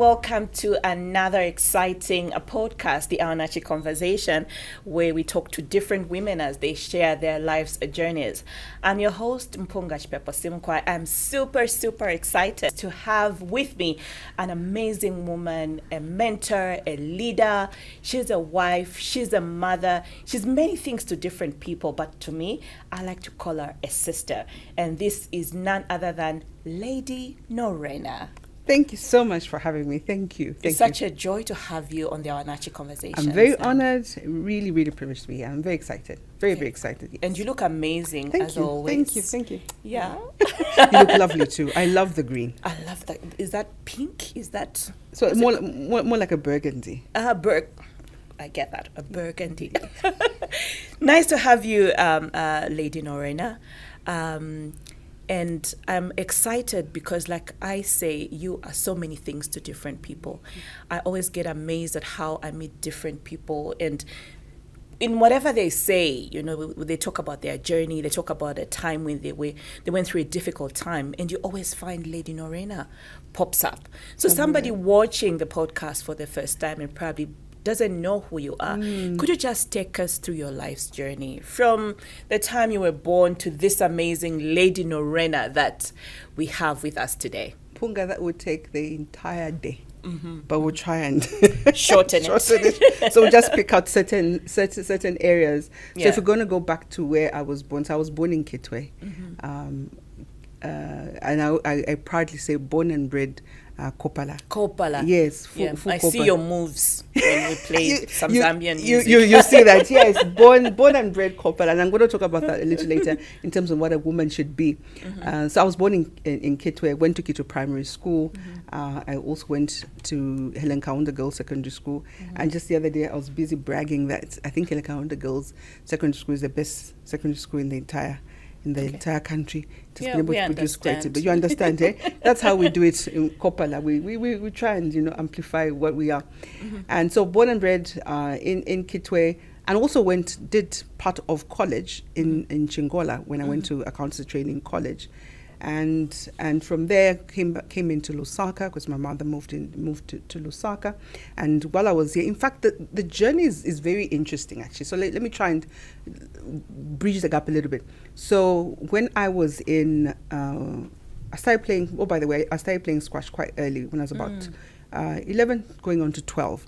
welcome to another exciting podcast, the Awanachi Conversation, where we talk to different women as they share their life's journeys. I'm your host, Mpunga Chipepo Simukwai. I'm super excited to have with me an amazing woman, a mentor, a leader. She's a wife, she's a mother, she's many things to different people, but to me, I like to call her a sister. And this is none other than Lady Norena. Thank you so much for having me. Thank you. It's such a joy to have you on the Awanachi Conversations. I'm very honored, really privileged to be here. I'm very excited. Very excited. Yes. And you look amazing as always. Thank you. Yeah. You look lovely too. I love the green. I love that. Is that pink? Is that... So more like a burgundy. I get that. A burgundy. Nice to have you, Lady Norena. And I'm excited because, like I say, you are so many things to different people. I always get amazed at how I meet different people. And in whatever they say, you know, they talk about their journey, they talk about a time when they went through a difficult time, and you always find Lady Norena pops up. So somebody watching the podcast for the first time and probably doesn't know who you are. Could you just take us through your life's journey from the time you were born to this amazing Lady Norena that we have with us today? Punga, that would take the entire day. But we'll try and shorten it. So we'll just pick out certain areas. Yeah. So if we're going to go back to where I was born, so I was born in Kitwe. And I proudly say born and bred Kopala. Yes. I see your moves when we play some Zambian music. You see that, yes. Born and bred Kopala. And I'm going to talk about that a little later in terms of what a woman should be. So I was born in Kitwe, went to Kitwe Primary School. I also went to Helen Kaunda Girls Secondary School. And just the other day, I was busy bragging that I think Helen Kaunda Girls Secondary School is the best secondary school in the entire country. Just been able to produce creative. But you understand, eh? That's how we do it in Kopala. We try and, amplify what we are. And so born and bred in Kitwe, and also did part of college in Chingola when I went to accountancy training college. And from there came into Lusaka because my mother moved to Lusaka. And while I was here, in fact, the journey is very interesting actually. So let me try and bridge the gap a little bit. So when I was I started playing squash quite early when I was about 11 going on to 12.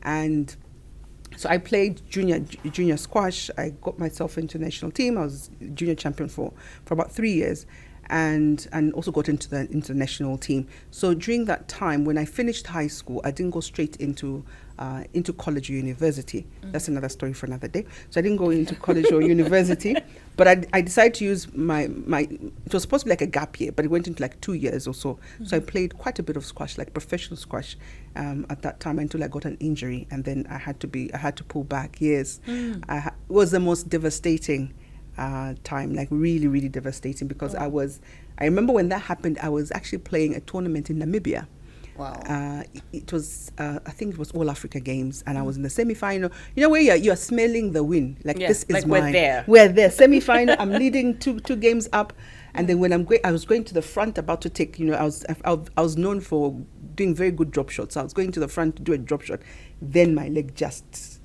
And so I played junior squash. I got myself into the national team. I was junior champion for about 3 years. And also got into the international team. So during that time, when I finished high school, I didn't go straight into college or university. That's another story for another day. So I didn't go into college or university, but I decided to use my it was supposed to be like a gap year, but it went into like 2 years or so. So I played quite a bit of squash, like professional squash, at that time until I got an injury, and then I had to pull back. Yes, it was the most devastating time, like really devastating, because I remember when that happened, I was actually playing a tournament in Namibia. Wow. It was I think it was All Africa Games, and I was in the semi-final. You know where you're smelling the win, like this is like mine. We're there semi-final. I'm leading two games up, and then when I was going to the front about to take, I was known for doing very good drop shots. So I was going to the front to do a drop shot, then my leg just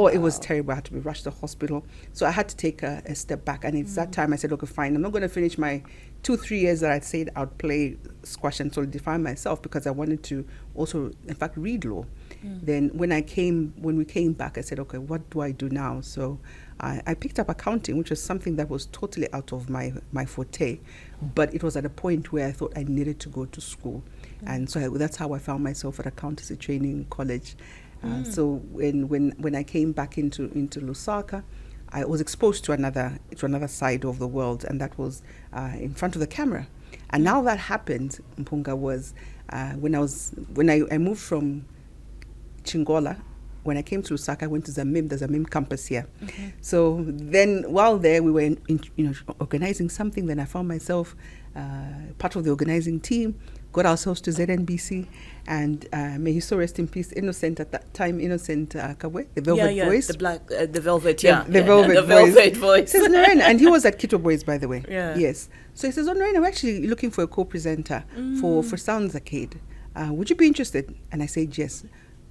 it was terrible. I had to be rushed to the hospital. So I had to take a step back. And it's that time I said, okay, fine. I'm not going to finish my 2-3 years that I said I'd play squash and solidify myself, because I wanted to also, in fact, read law. Then when we came back, I said, okay, what do I do now? So I picked up accounting, which was something that was totally out of my forte. But it was at a point where I thought I needed to go to school. And so that's how I found myself at accountancy training college. So when I came back into Lusaka, I was exposed to another side of the world, and that was in front of the camera. And now that happened, Mpunga, was when I moved from Chingola. When I came to Lusaka, I went to Zamim, the Zamim campus here. So then while there, we were organizing something. Then I found myself part of the organizing team, got ourselves to ZNBC, and may he so rest in peace, Innocent at that time, Innocent Kabwe, the Velvet Voice. The Velvet, the Velvet Voice. Says Norena, and he was at Kitwe Boys, by the way. Yeah. Yes. So he says, Norena, we're actually looking for a co-presenter for Sounds Arcade. would you be interested? And I said yes.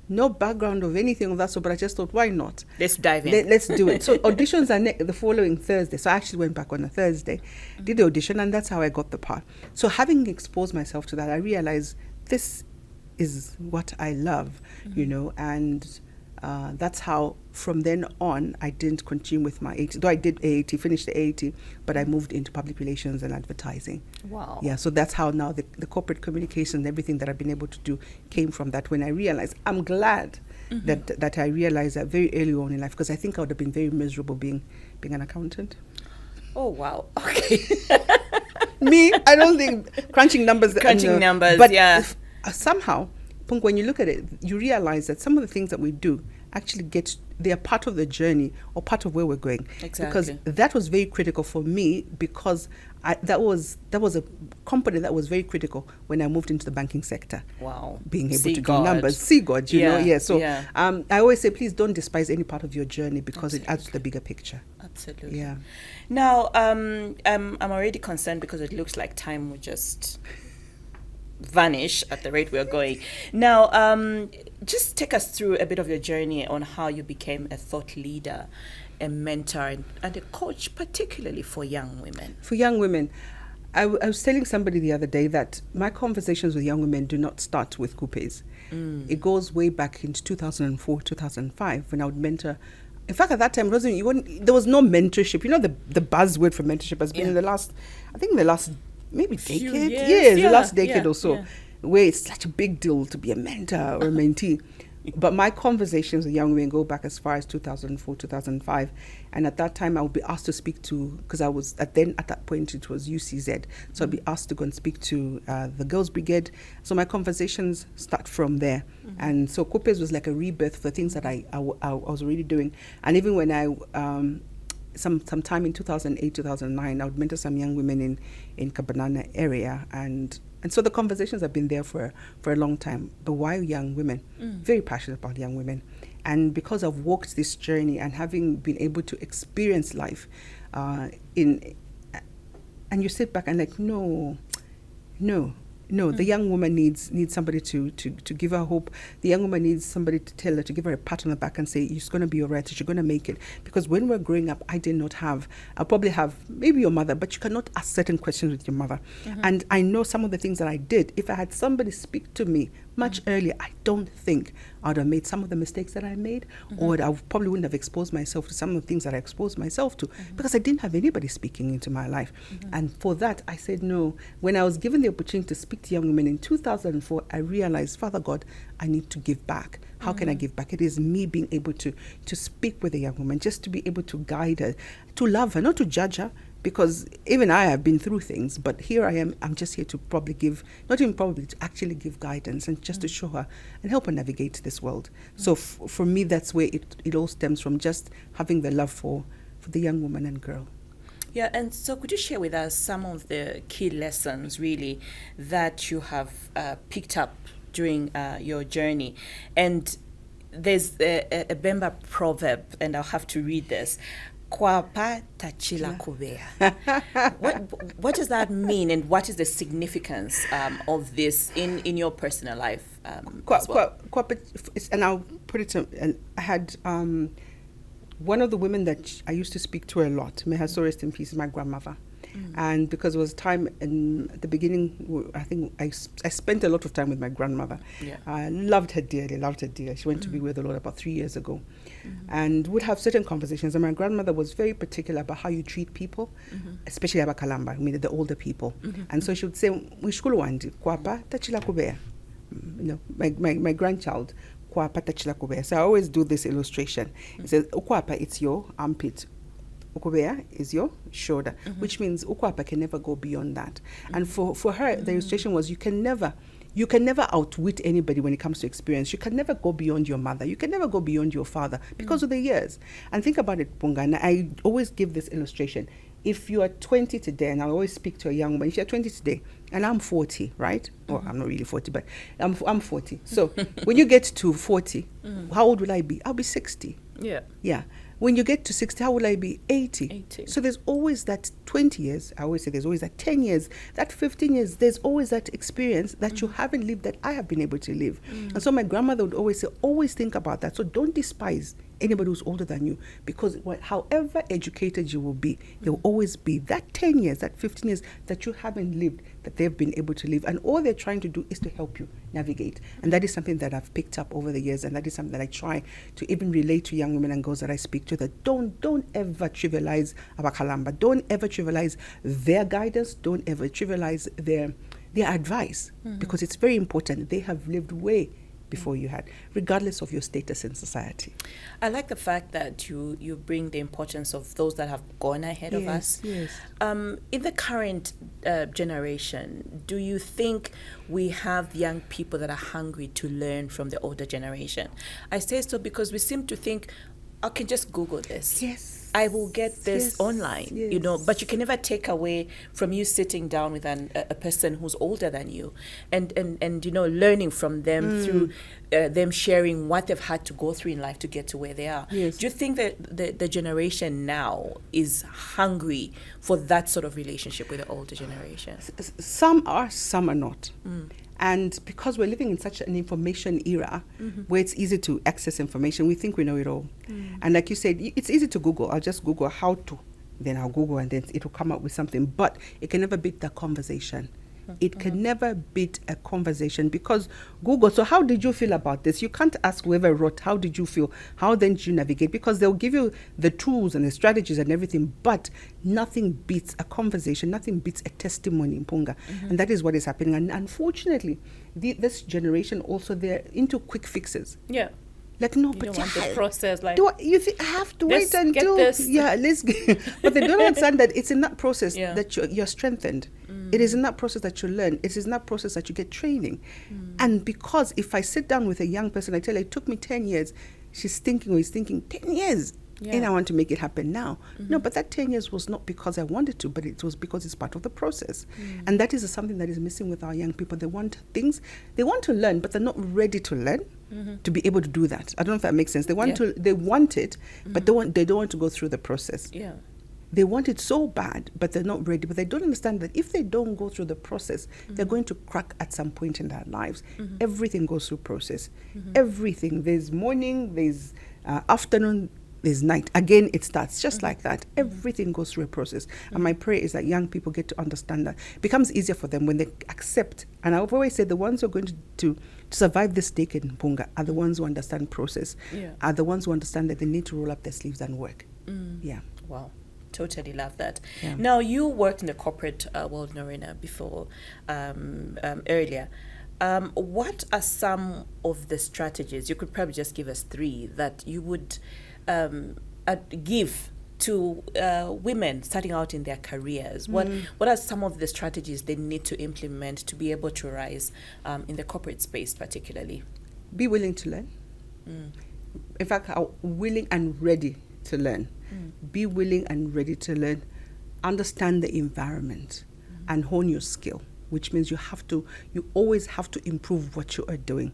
No background of anything of that sort, but I just thought, why not? Let's dive in. Let's do it. So auditions are the following Thursday. So I actually went back on a Thursday, did the audition, and that's how I got the part. So having exposed myself to that, I realized this is what I love, and that's how from then on I didn't continue with my AAT. Though I did AAT, finished the AAT, but I moved into public relations and advertising. Wow. Yeah, so that's how now the corporate communication and everything that I've been able to do came from that. When I realized, I'm glad that I realized that very early on in life, because I think I would have been very miserable being an accountant. Oh, wow. Okay. Me, I don't think crunching numbers. Numbers, but yeah. Somehow, Punk, when you look at it, you realize that some of the things that we do actually they are part of the journey or part of where we're going. Exactly. Because that was very critical for me, because that was a component that was very critical when I moved into the banking sector. Wow. Being able See to God. do numbers, see God, you know. Yeah. So yeah. I always say, please don't despise any part of your journey, because it adds to the bigger picture. Absolutely. Yeah. Now, I'm already concerned because it looks like time will just vanish at the rate we're going. Now, just take us through a bit of your journey on how you became a thought leader, a mentor, and a coach, particularly for young women. For young women, I was telling somebody the other day that my conversations with young women do not start with KUPES. It goes way back into 2004, 2005, when I would mentor. In fact, at that time, there was no mentorship. You know, the buzzword for mentorship has been in the last maybe decade, the last decade or so, where it's such a big deal to be a mentor or a mentee. But my conversations with young women go back as far as 2004, 2005. And at that time, I would be asked to speak to, because I was, at that point, it was UCZ. So I'd be asked to go and speak to the Girls Brigade. So my conversations start from there. And so KUPES was like a rebirth for things that I was already doing. And even when I, sometime in 2008, 2009, I would mentor some young women in Kabanana area. And so the conversations have been there for a long time. But why young women? Very passionate about young women. And because I've walked this journey and having been able to experience life and you sit back and like, no, the young woman needs somebody to give her hope. The young woman needs somebody to tell her, to give her a pat on the back and say, it's going to be all right, you're going to make it. Because when we're growing up, I'll probably have maybe your mother, but you cannot ask certain questions with your mother. And I know some of the things that I did. If I had somebody speak to me much earlier, I don't think I would have made some of the mistakes that I made, or I probably wouldn't have exposed myself to some of the things that I exposed myself to, because I didn't have anybody speaking into my life. And for that, I said no. When I was given the opportunity to speak to young women in 2004, I realized, Father God, I need to give back. How can I give back? It is me being able to speak with a young woman, just to be able to guide her, to love her, not to judge her, because even I have been through things, but here I am, I'm just here to to actually give guidance and just to show her and help her navigate this world. So for me, that's where it all stems from, just having the love for the young woman and girl. Yeah, and so could you share with us some of the key lessons, really, that you have picked up during your journey? And there's a Bemba proverb, and I'll have to read this. Kwapa tachila kubea. What does that mean, and what is the significance of this in your personal life? And I'll put it. And I had one of the women that I used to speak to a lot. May her soul rest in peace. My grandmother. And because it was time at the beginning, I think I spent a lot of time with my grandmother. I loved her dearly. She went to be with the Lord about 3 years ago, and would have certain conversations. And my grandmother was very particular about how you treat people, especially about Kalamba, I mean the older people. And so she would say, "Kwapa tachila kubea." My grandchild. So I always do this illustration. It says, "Ukwapa, it's your armpit. Ukubea is your shoulder," which means ukwapa can never go beyond that. And for her, the illustration was you can never outwit anybody when it comes to experience. You can never go beyond your mother. You can never go beyond your father because of the years. And think about it, Punga, and I always give this illustration. If you are 20 today, and I always speak to a young woman, if you're 20 today, and I'm 40, right? Well, I'm not really 40, but I'm 40. So when you get to 40, how old will I be? I'll be 60. Yeah. Yeah. When you get to 60, how will I be? 80. 80. So there's always that 20 years. I always say there's always that 10 years, that 15 years. There's always that experience that you haven't lived that I have been able to live. And so my grandmother would always say, always think about that. So don't despise anybody who's older than you, because however educated you will be, there will always be that 10 years, that 15 years that you haven't lived, that they've been able to live. And all they're trying to do is to help you navigate. And that is something that I've picked up over the years, and that is something that I try to even relate to young women and girls that I speak to, that don't ever trivialize Abakalamba. Don't ever trivialize their guidance. Don't ever trivialize their advice, because it's very important. They have lived way before you had, regardless of your status in society. I like the fact that you bring the importance of those that have gone ahead of us. Yes. In the current generation, do you think we have young people that are hungry to learn from the older generation? I say so because we seem to think, I can just Google this. Yes. I will get this online, you know, but you can never take away from you sitting down with a person who's older than you and you know, learning from them through them sharing what they've had to go through in life to get to where they are. Yes. Do you think that the generation now is hungry for that sort of relationship with the older generation? Some are, some are not. And because we're living in such an information era where it's easy to access information, we think we know it all. And like you said, it's easy to Google. I'll just Google how to, then I'll Google and then it will come up with something. But it can never beat the conversation. It can never beat a conversation, because Google, so how did you feel about this? You can't ask whoever wrote, how did you feel? How then did you navigate? Because they'll give you the tools and the strategies and everything, but nothing beats a conversation, nothing beats a testimony, Mpunga. And that is what is happening. And unfortunately, this generation also, they're into quick fixes. Yeah. Like, no, You but don't want the process, like, you think I have to let's wait until get this. let's get, but they don't understand that it's in that process Yeah. that you're strengthened. It is in that process that you learn. It is in that process that you get training. And because if I sit down with a young person, I tell her it took me 10 years, she's thinking or he's thinking 10 years. Yeah. And I want to make it happen now. No, but that 10 years was not because I wanted to, but it was because it's part of the process. And that is something that is missing with our young people. They want things, they want to learn, but they're not ready to learn to be able to do that. I don't know if that makes sense. They want they want it, but they don't want to go through the process. Yeah. They want it so bad, but they're not ready. But they don't understand that if they don't go through the process, they're going to crack at some point in their lives. Everything goes through process. Everything. There's morning, there's afternoon, there's night. Again, it starts just like that. Everything goes through a process. And my prayer is that young people get to understand that. It becomes easier for them when they accept. And I've always said the ones who are going to survive this decade in Mpunga are the ones who understand process, are the ones who understand that they need to roll up their sleeves and work. Yeah. Wow. Totally love that. Yeah. Now, you worked in the corporate world, Norena, before, earlier. What are some of the strategies, you could probably just give us 3, that you would give to women starting out in their careers? What are some of the strategies they need to implement to be able to rise in the corporate space particularly? Be willing to learn. In fact, willing and ready to learn. Be willing and ready to learn. Understand the environment and hone your skill, which means you always have to improve what you are doing.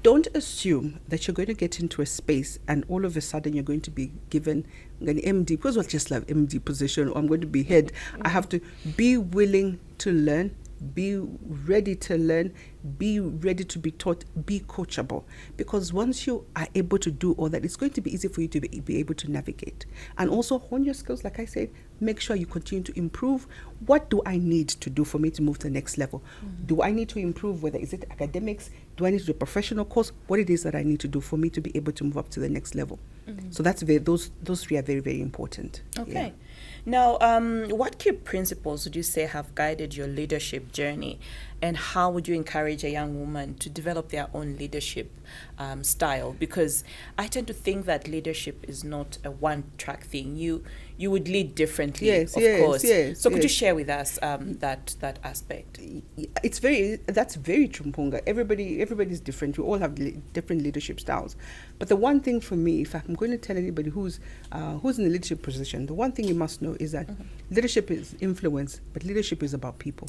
Don't assume that you're going to get into a space and all of a sudden you're going to be given an MD, because I just love MD position, or I'm going to be head. I have to be willing to learn, be ready to learn, be ready to be taught, be coachable. Because once you are able to do all that, it's going to be easy for you to be able to navigate. And also hone your skills, like I said, make sure you continue to improve. What do I need to do for me to move to the next level? Do I need to improve, whether is it academics? Do I need to do a professional course? What it is that I need to do for me to be able to move up to the next level. So that's those 3 are very, very important. Okay. Yeah. Now, what key principles would you say have guided your leadership journey, and how would you encourage a young woman to develop their own leadership style? Because I tend to think that leadership is not a one-track thing. you would lead differently, Yes, of yes, course. yes, So could you yes. share with us that aspect? That's very true, Mpunga. Everybody's different. We all have different leadership styles. But the one thing for me, if I'm going to tell anybody who's in a leadership position, the one thing you must know is that leadership is influence, but leadership is about people.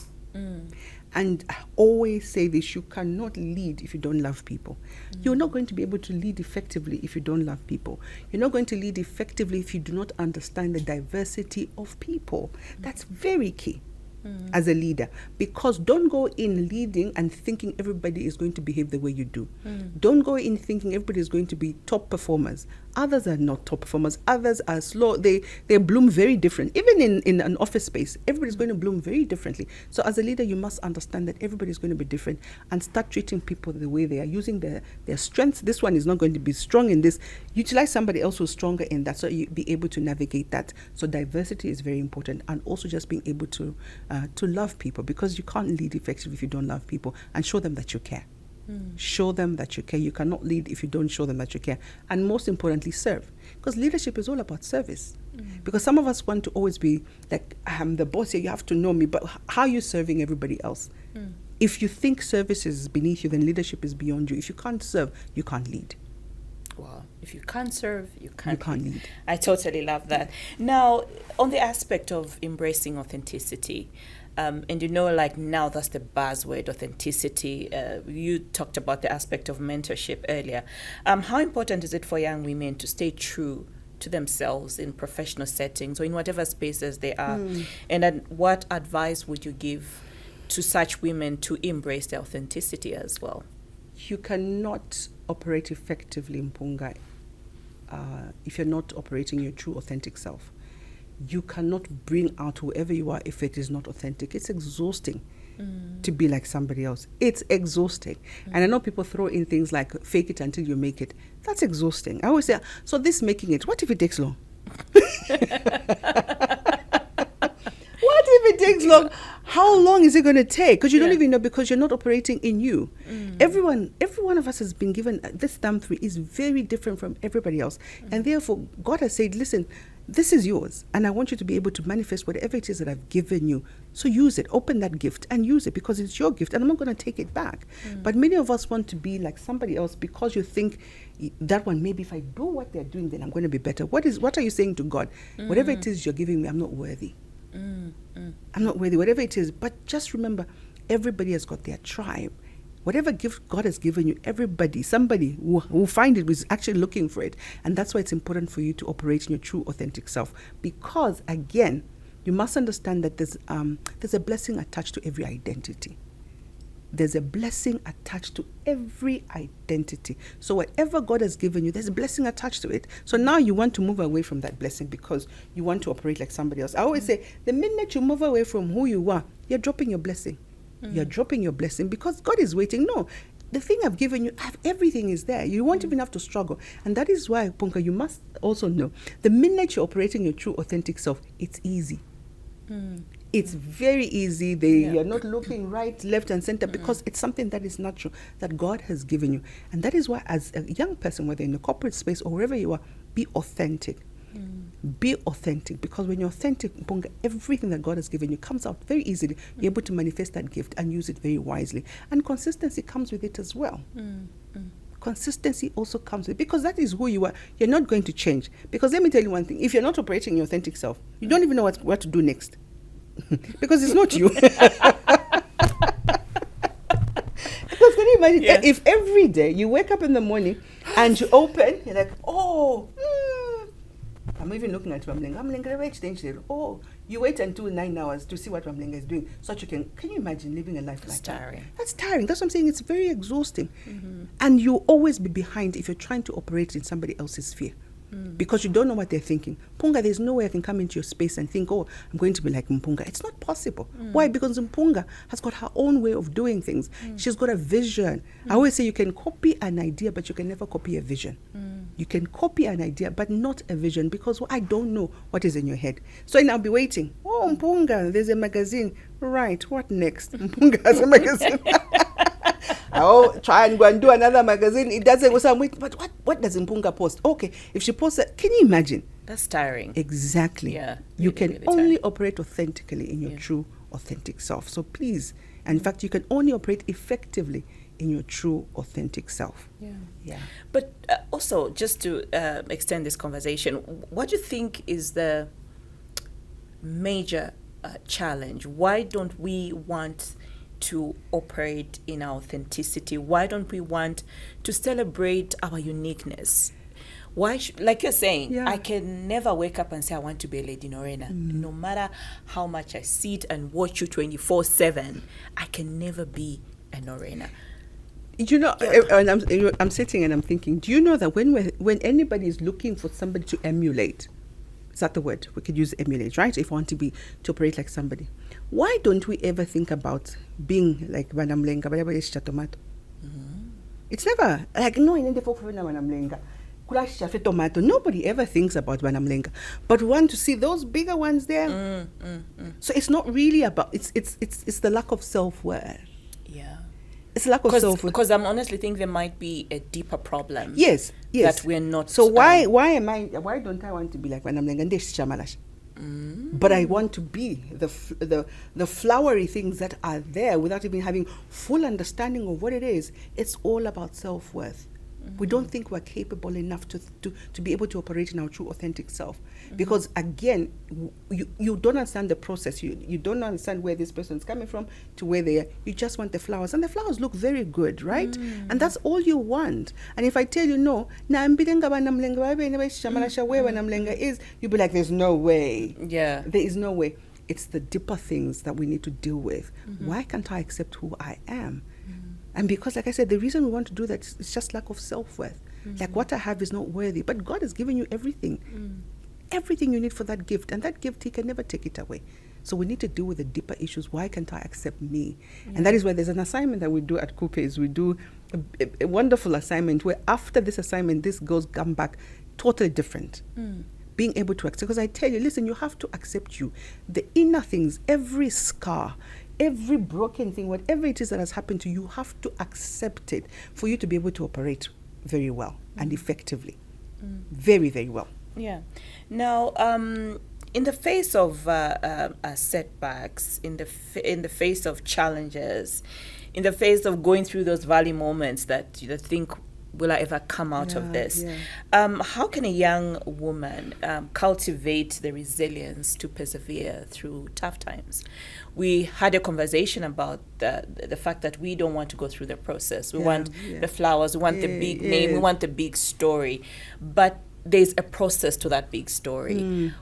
And I always say this: you cannot lead if you don't love people. You're not going to be able to lead effectively if you don't love people. You're not going to lead effectively if you do not understand the diversity of people. That's very key as a leader, because don't go in leading and thinking everybody is going to behave the way you do. Don't go in thinking everybody is going to be top performers. Others are not top performers. Others are slow. They bloom very different. Even in an office space, everybody's going to bloom very differently. So as a leader, you must understand that everybody's going to be different and start treating people the way they are, using their strengths. This one is not going to be strong in this. Utilize somebody else who's stronger in that, so you be able to navigate that. So diversity is very important, and also just being able to love people, because you can't lead effectively if you don't love people, and show them that you care. Show them that you care. You cannot lead if you don't show them that you care. And most importantly, serve. Because leadership is all about service. Because some of us want to always be like, I'm the boss here, you have to know me. But how are you serving everybody else? If you think service is beneath you, then leadership is beyond you. If you can't serve, you can't lead. Wow. If you can't serve, you can't lead. I totally love that. Now, on the aspect of embracing authenticity, and like now that's the buzzword, authenticity. You talked about the aspect of mentorship earlier. How important is it for young women to stay true to themselves in professional settings or in whatever spaces they are? And then what advice would you give to such women to embrace their authenticity as well? You cannot operate effectively, Mpunga, if you're not operating your true authentic self. You cannot bring out whoever you are if it is not authentic. It's exhausting to be like somebody else. It's exhausting. And I know people throw in things like fake it until you make it. That's exhausting. I always say, so this making it, what if it takes long? What if it takes long? How long is it going to take? Because you don't even know, because you're not operating in you. Every one of us has been given this thumbprint is very different from everybody else. And therefore, God has said, listen, this is yours, and I want you to be able to manifest whatever it is that I've given you. So use it, open that gift and use it, because it's your gift and I'm not going to take it back. But many of us want to be like somebody else because you think that one, maybe if I do what they're doing, then I'm going to be better. What are you saying to God? Whatever it is you're giving me, I'm not worthy. I'm not worthy, whatever it is. But just remember, everybody has got their tribe. Whatever gift God has given you, somebody will find it, is actually looking for it. And that's why it's important for you to operate in your true authentic self. Because again, you must understand that there's a blessing attached to every identity. There's a blessing attached to every identity. So whatever God has given you, there's a blessing attached to it. So now you want to move away from that blessing because you want to operate like somebody else. I always say, the minute you move away from who you are, you're dropping your blessing. You're dropping your blessing because God is waiting. No, the thing I've given you, everything is there. You won't even have to struggle. And that is why, Punka, you must also know, the minute you're operating your true authentic self, it's easy. It's very easy. You're not looking right, left, and center because it's something that is natural, that God has given you. And that is why, as a young person, whether in a corporate space or wherever you are, be authentic. Be authentic, because when you're authentic, Mpunga, everything that God has given you comes out very easily. You're able to manifest that gift and use it very wisely. And consistency comes with it as well. Consistency also comes with it, because that is who you are. You're not going to change. Because let me tell you one thing, if you're not operating your authentic self, you don't even know what to do next. Because it's not you. Because can you imagine, if every day you wake up in the morning and you open, you're like, I'm even looking at Ramlenga. Oh, you wait until 9 hours to see what Ramlenga is doing, so that you can you imagine living a life like that? That's tiring. That's what I'm saying. It's very exhausting. And you'll always be behind if you're trying to operate in somebody else's sphere. Because you don't know what they're thinking. Mpunga, there's no way I can come into your space and think, I'm going to be like Mpunga. It's not possible. Why? Because Mpunga has got her own way of doing things. She's got a vision. I always say you can copy an idea, but you can never copy a vision. You can copy an idea, but not a vision, because I don't know what is in your head. So I'll be waiting. Mpunga, there's a magazine. Right, what next? Mpunga has a magazine. I'll try and go and do another magazine. It doesn't go somewhere. But what does Mpunga post? Okay, if she posts that, can you imagine? That's tiring. Exactly. Yeah. You really, can really only tiring. operate authentically in your Yeah. true, authentic self. So please, and in fact, you can only operate effectively in your true, authentic self. Yeah. Yeah. But also, just to extend this conversation, what do you think is the major challenge? Why don't we want to operate in our authenticity? Why don't we want to celebrate our uniqueness? Why, like you're saying, Yeah. I can never wake up and say I want to be a Lady Norena. No matter how much I sit and watch you 24/7, I can never be a Norena. You know, and I'm sitting and I'm thinking, do you know that when anybody is looking for somebody to emulate, is that the word? We could use emulate, right? If we want to operate like somebody. Why don't we ever think about being like Vanamlenga, whatever is tomato? It's never like no in the Vanamlenga. Tomato. Nobody ever thinks about Vanamlenga. But we want to see those bigger ones there. So it's not really about it's the lack of self-worth. Yeah. It's a lack of self-worth. Because I'm honestly think there might be a deeper problem. Yes. That we're not. So why don't I want to be like Vanamlenga? But I want to be the flowery things that are there without even having full understanding of what it is. It's all about self-worth. We don't think we're capable enough to be able to operate in our true authentic self. Because again, you don't understand the process. You don't understand where this person is coming from to where they are. You just want the flowers. And the flowers look very good, right? And that's all you want. And if I tell you no, is, you'll be like, there's no way. Yeah. There is no way. It's the deeper things that we need to deal with. Why can't I accept who I am? And because, like I said, the reason we want to do that is just lack of self-worth. Like what I have is not worthy. But God has given you everything. Everything you need for that gift. And that gift, He can never take it away. So we need to deal with the deeper issues. Why can't I accept me? And that is why there's an assignment that we do at KUPES. We do a wonderful assignment where after this assignment, this girls come back totally different. Being able to accept. Because I tell you, listen, you have to accept you. The inner things, every scar, every broken thing, whatever it is that has happened to you, you have to accept it for you to be able to operate very well and effectively. Very, very well. Yeah. Now, in the face of setbacks, in the face of challenges, in the face of going through those valley moments that you think, will I ever come out of this? How can a young woman cultivate the resilience to persevere through tough times? We had a conversation about the fact that we don't want to go through the process. We want the flowers, we want the big name, we want the big story. But there's a process to that big story.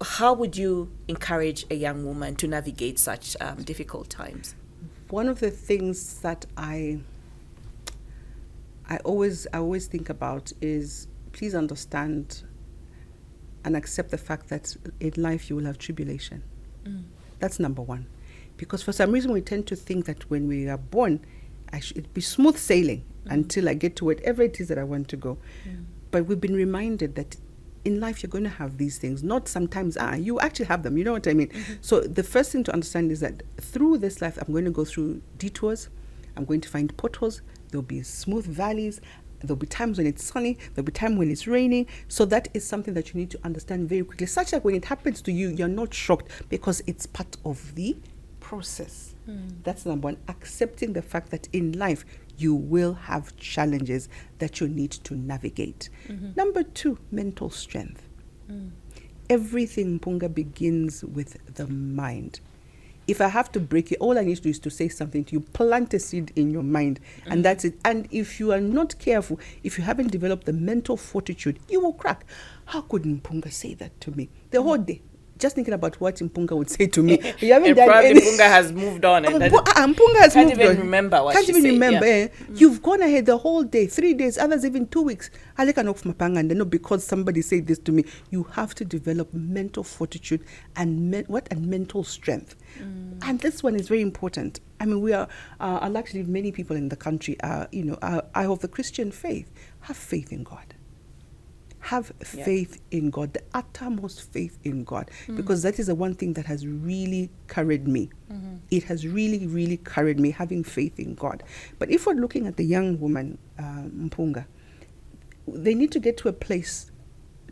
How would you encourage a young woman to navigate such difficult times? One of the things that I always think about is, please understand and accept the fact that in life you will have tribulation. That's number one. Because for some reason we tend to think that when we are born, it'd be smooth sailing until I get to whatever it is that I want to go. But we've been reminded that in life you're going to have these things. Not sometimes, you actually have them. You know what I mean? So the first thing to understand is that through this life, I'm going to go through detours. I'm going to find potholes. There'll be smooth valleys. There'll be times when it's sunny. There'll be time when it's raining. So that is something that you need to understand very quickly. Such that when it happens to you, you're not shocked because it's part of the process. That's number one. Accepting the fact that in life, you will have challenges that you need to navigate. Number two, mental strength. Everything, Mpunga, begins with the mind. If I have to break it, all I need to do is to say something to you, plant a seed in your mind, and that's it. And if you are not careful, if you haven't developed the mental fortitude, you will crack. How could Mpunga say that to me? The whole day, just thinking about what Mpunga would say to me. You haven't done probably any... Mpunga has moved on. And Mpunga has can't moved even on. remember what Can't she even said. remember. Yeah. You've gone ahead the whole day, 3 days, others even 2 weeks. I can off my panga and no, because somebody said this to me. You have to develop mental fortitude and mental strength. And this one is very important. I mean, we are actually many people in the country are of the Christian faith. Have faith in God. Have faith in God, the uttermost faith in God, because that is the one thing that has really carried me. It has really, really carried me, having faith in God. But if we're looking at the young woman, Mpunga, they need to get to a place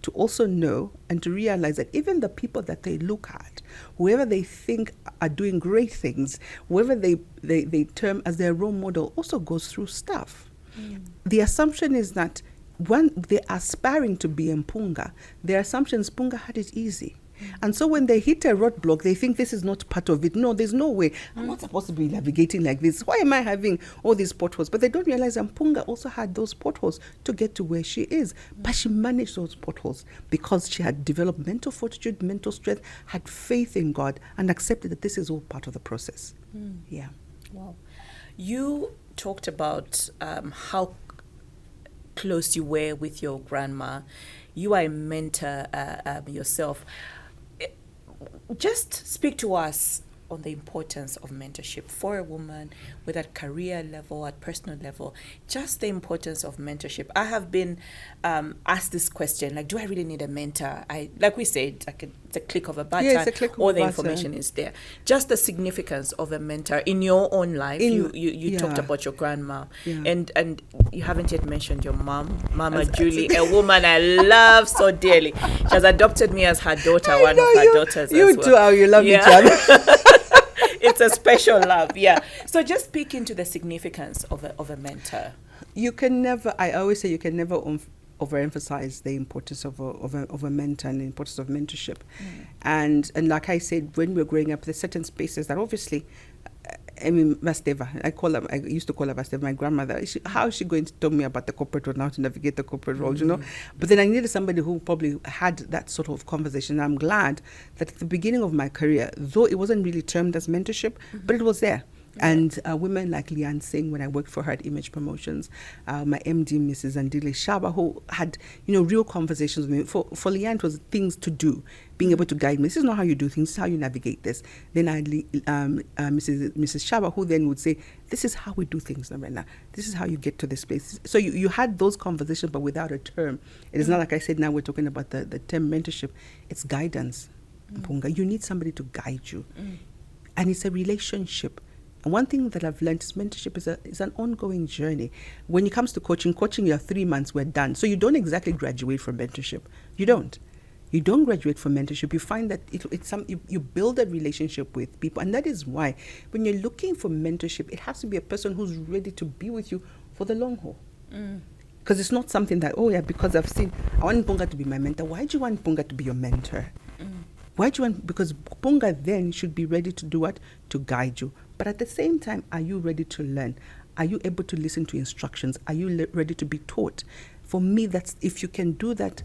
to also know and to realize that even the people that they look at, whoever they think are doing great things, whoever they term as their role model, also goes through stuff. The assumption is that when they're aspiring to be Mpunga, their assumption is Mpunga had it easy. And so when they hit a roadblock, they think this is not part of it. No, there's no way. I'm not supposed to be navigating like this. Why am I having all these potholes? But they don't realize that Mpunga also had those potholes to get to where she is. But she managed those potholes because she had developed mental fortitude, mental strength, had faith in God, and accepted that this is all part of the process. Yeah. Wow. You talked about how close you were with your grandma. You are a mentor yourself. Just speak to us on the importance of mentorship for a woman, whether at career level, at personal level, just the importance of mentorship. I have been asked this question, like, do I really need a mentor? Like we said, it's a click of a button, Yeah, it's a click of all a the button. information is there. Just the significance of a mentor in your own life. You talked about your grandma, and you haven't yet mentioned your mom, Mama Julie, a woman I love so dearly. She has adopted me as her daughter, one of her daughters you as well. too, how you love each other. It's a special love, yeah. So just speak into the significance of a mentor. You can never, I always say, you can never overemphasize the importance of a mentor and the importance of mentorship. And like I said, when we were growing up, there's certain spaces that obviously, I mean, Vasteva, I used to call her Vasteva, my grandmother. How is she going to tell me about the corporate world, how to navigate the corporate world, you know? But then I needed somebody who probably had that sort of conversation. I'm glad that at the beginning of my career, though it wasn't really termed as mentorship, but it was there. And women like Lian Singh, when I worked for her at Image Promotions, my MD, Mrs. Andile Shaba, who had, real conversations with me. For Lian, it was things to do, being able to guide me. This is not how you do things, this is how you navigate this. Then I Mrs. Shaba, who then would say, this is how we do things, Norena. This is how you get to this place. So you had those conversations, but without a term. It is not like I said, now we're talking about the term mentorship. It's guidance, Mpunga. You need somebody to guide you. And it's a relationship. And one thing that I've learned is mentorship is an ongoing journey. When it comes to coaching, you're 3 months, we're done. So you don't exactly graduate from mentorship. You don't. You don't graduate from mentorship. You find that you build a relationship with people. And that is why when you're looking for mentorship, it has to be a person who's ready to be with you for the long haul. Because it's not something that, because I've seen, I want Mpunga to be my mentor. Why do you want Mpunga to be your mentor? Why do you want? Because Mpunga then should be ready to do what? To guide you. But at the same time, are you ready to learn? Are you able to listen to instructions? Are you ready to be taught? For me, that's if you can do that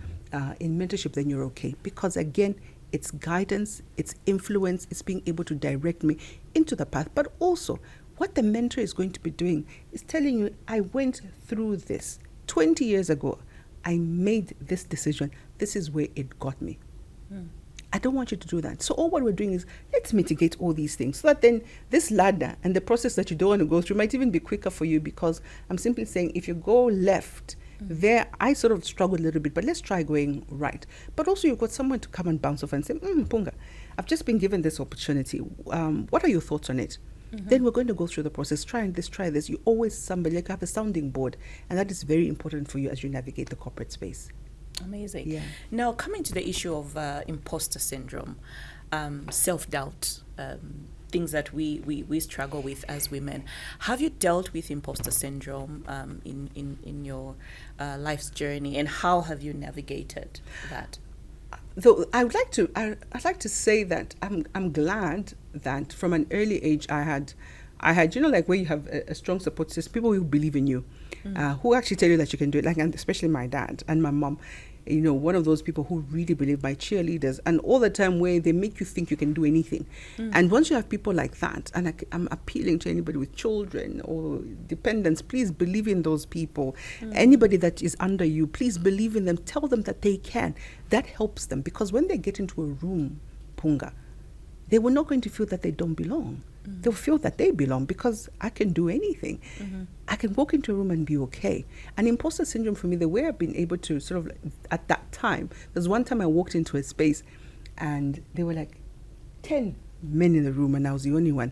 in mentorship, then you're okay. Because again, it's guidance, it's influence, it's being able to direct me into the path. But also, what the mentor is going to be doing is telling you, I went through this 20 years ago. I made this decision. This is where it got me. I don't want you to do that. So all what we're doing is let's mitigate all these things so that then this ladder and the process that you don't want to go through might even be quicker for you, because I'm simply saying if you go left there, I sort of struggle a little bit, but let's try going right. But also you've got someone to come and bounce off and say, Mpunga, I've just been given this opportunity. What are your thoughts on it? Then we're going to go through the process, try this. You always somebody, like, have a sounding board, and that is very important for you as you navigate the corporate space. Amazing. Yeah. Now, coming to the issue of imposter syndrome, self-doubt, things that we struggle with as women. Have you dealt with imposter syndrome in your life's journey, and how have you navigated that? Though I'd like to say that I'm glad that from an early age I had like where you have a strong support system, people who believe in you, who actually tell you that you can do it, like, and especially my dad and my mom, one of those people who really believe, my cheerleaders, and all the time where they make you think you can do anything. And once you have people like that, and I'm appealing to anybody with children or dependents, please believe in those people. Anybody that is under you, please believe in them. Tell them that they can. That helps them, because when they get into a room, Mpunga, they were not going to feel that they don't belong. They'll feel that they belong, because I can do anything. I can walk into a room and be okay. And imposter syndrome for me, the way I've been able to sort of, at that time, there's one time I walked into a space and there were like 10 men in the room and I was the only one.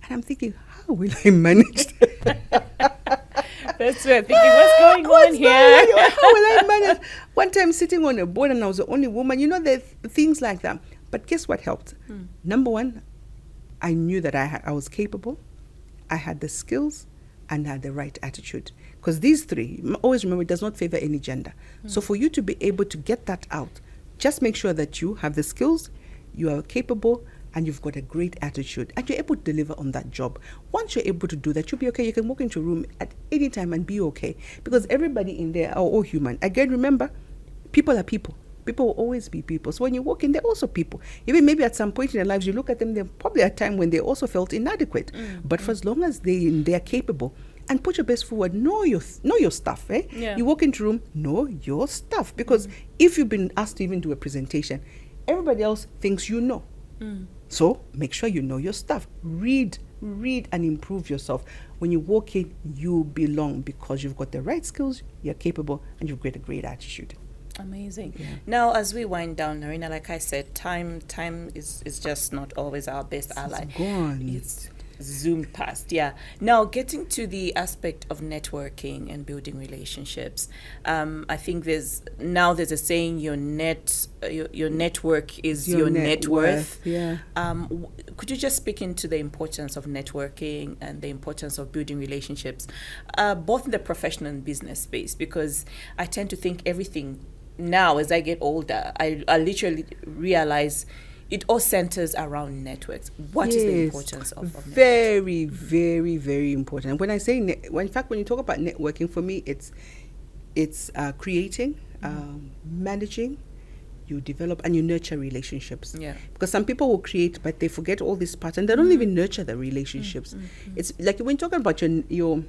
And I'm thinking, how will I manage that? That's what I'm thinking. What's going on here? How will I manage? One time sitting on a board and I was the only woman. There are things like that. But guess what helped? Number one, I knew that I was capable. I had the skills and I had the right attitude. Because these three, always remember, it does not favor any gender. So for you to be able to get that out, just make sure that you have the skills, you are capable, and you've got a great attitude, and you're able to deliver on that job. Once you're able to do that, you'll be okay. You can walk into a room at any time and be okay. Because everybody in there are all human. Again, remember, people are people. People will always be people. So when you walk in, they're also people. Even maybe at some point in their lives, you look at them, they're probably a time when they also felt inadequate. But for as long as they're capable, and put your best forward, know your stuff. Yeah. You walk into a room, know your stuff. Because if you've been asked to even do a presentation, everybody else thinks you know. So make sure you know your stuff. Read and improve yourself. When you walk in, you belong because you've got the right skills, you're capable, and you've got a great attitude. Amazing. Yeah. Now, as we wind down, Norena, like I said, time is just not always our best ally. It's gone. It's zoomed past. Yeah. Now, getting to the aspect of networking and building relationships, I think there's a saying: your network is your net worth. Yeah. Could you just speak into the importance of networking and the importance of building relationships, both in the professional and business space? Because I tend to think everything now, as I get older, I literally realize it all centers around networks. What is the importance of networks? Very, very, very important. When I say, in fact, when you talk about networking, for me, it's creating, managing, you develop and you nurture relationships. Yeah. Because some people will create, but they forget all this part and they don't even nurture the relationships. It's like when you're talking about your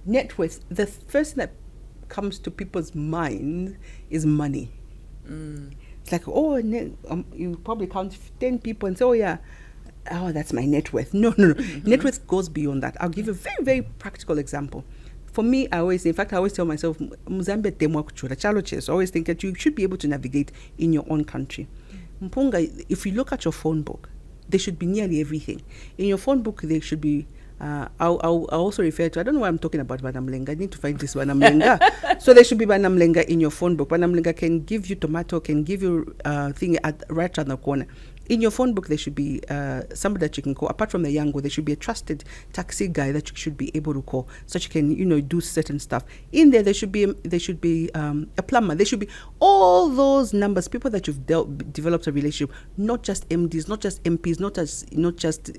net worth, the first thing that comes to people's mind is money. It's like, you probably count 10 people and say, that's my net worth. No. Net worth goes beyond that. I'll give you a very, very practical example. For me, I always tell myself, Zambia, I always think that you should be able to navigate in your own country. Mpunga, if you look at your phone book, there should be nearly everything. In your phone book, there should be I'll also refer to, I don't know why I'm talking about Banamlenga. I need to find this Banamlenga. So there should be Banamlenga in your phone book. Banamlenga can give you tomato, can give you thing right around the corner. In your phone book, there should be somebody that you can call. Apart from the Yango, there should be a trusted taxi guy that you should be able to call, so that you can, do certain stuff. In there should be a plumber. There should be all those numbers, people that you've developed a relationship. Not just MDs, not just MPs, not just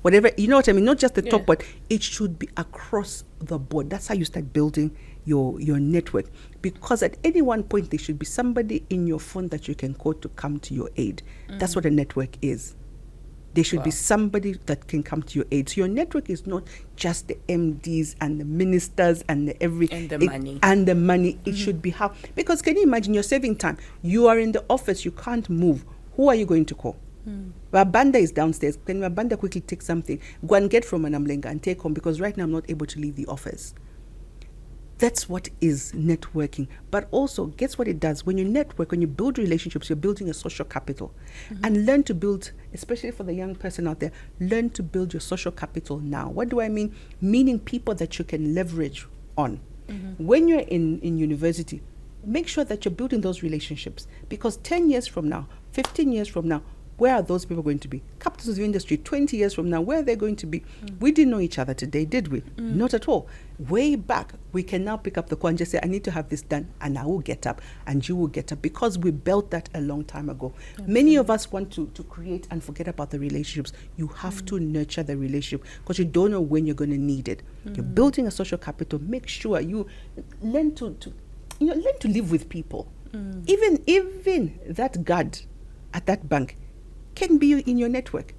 whatever. You know what I mean? Not just the top, but it should be across the board. That's how you start building your network, because at any one point there should be somebody in your phone that you can call to come to your aid. That's what a network is. There should be somebody that can come to your aid. So your network is not just the MDs and the ministers and the money. It should be how, because can you imagine, you're saving time, you are in the office, you can't move. Who are you going to call? Wabanda is downstairs. Can Wabanda quickly take something? Go and get from Anamlenga and take home, because right now I'm not able to leave the office. That's what is networking. But also, guess what it does? When you network, when you build relationships, you're building a social capital. And learn to build, especially for the young person out there, learn to build your social capital now. What do I mean? Meaning people that you can leverage on. When you're in university, make sure that you're building those relationships. Because 10 years from now, 15 years from now, where are those people going to be? Captains of the industry, 20 years from now, where are they going to be? We didn't know each other today, did we? Not at all. Way back, we can now pick up the call and just say, I need to have this done, and I will get up, and you will get up, because we built that a long time ago. Many of us want to create and forget about the relationships. You have to nurture the relationship, because you don't know when you're going to need it. You're building a social capital. Make sure you learn to live with people. Even that guard at that bank can be in your network.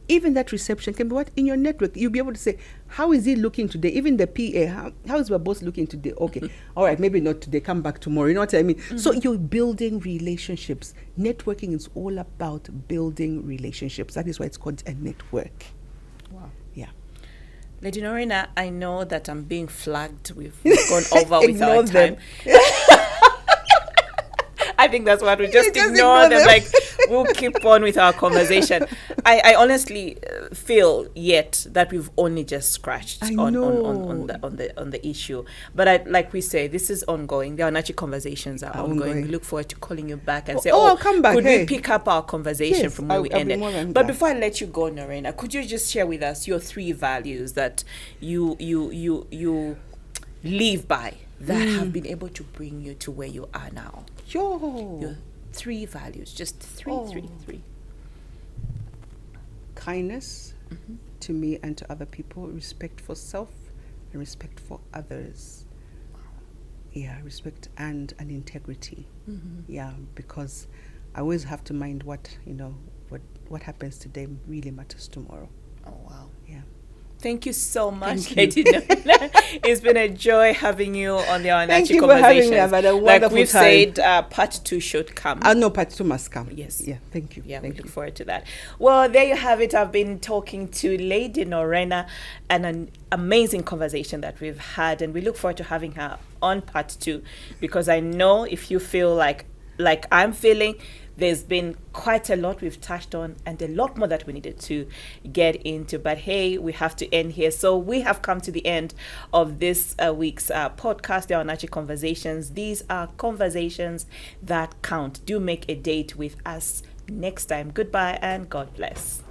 Even that reception can be in your network. You'll be able to say, how is he looking today? Even the PA, how is my boss looking today? Okay, all right, maybe not today, come back tomorrow. You know what I mean? So you're building relationships. Networking is all about building relationships. That is why it's called a network. Wow. Yeah. Lady Norena, I know that I'm being flagged. We've gone over with our time. I think that's what we just ignore them. Like, we'll keep on with our conversation. I honestly, feel yet that we've only just scratched I on know. the issue. But like we say, this is ongoing. The Awanachi Conversations are ongoing. We look forward to calling you back and say, I'll come back. Could we pick up our conversation from where we I'll be ended? more than But glad. before I let you go, Norena, could you just share with us your 3 values that you live by that have been able to bring you to where you are now? Your 3 values, just three. Kindness to me and to other people, respect for self and respect for others. Yeah, respect and integrity. Yeah, because I always have to mind what happens today really matters tomorrow. Oh, wow. Yeah. Thank you so much, Thank Lady Norena. It's been a joy having you on the Awanachi Thank you for having me. Conversations. I've had a Like wonderful we've time. said, part 2 should come. No, part 2 must come. Yes. Yeah, thank you. Yeah, Thank we you. look forward to that. Well, there you have it. I've been talking to Lady Norena, and an amazing conversation that we've had, and we look forward to having her on part 2, because I know if you feel like I'm feeling, there's been quite a lot we've touched on and a lot more that we needed to get into. But hey, we have to end here. So we have come to the end of this week's podcast, the Awanachi Conversations. These are conversations that count. Do make a date with us next time. Goodbye and God bless.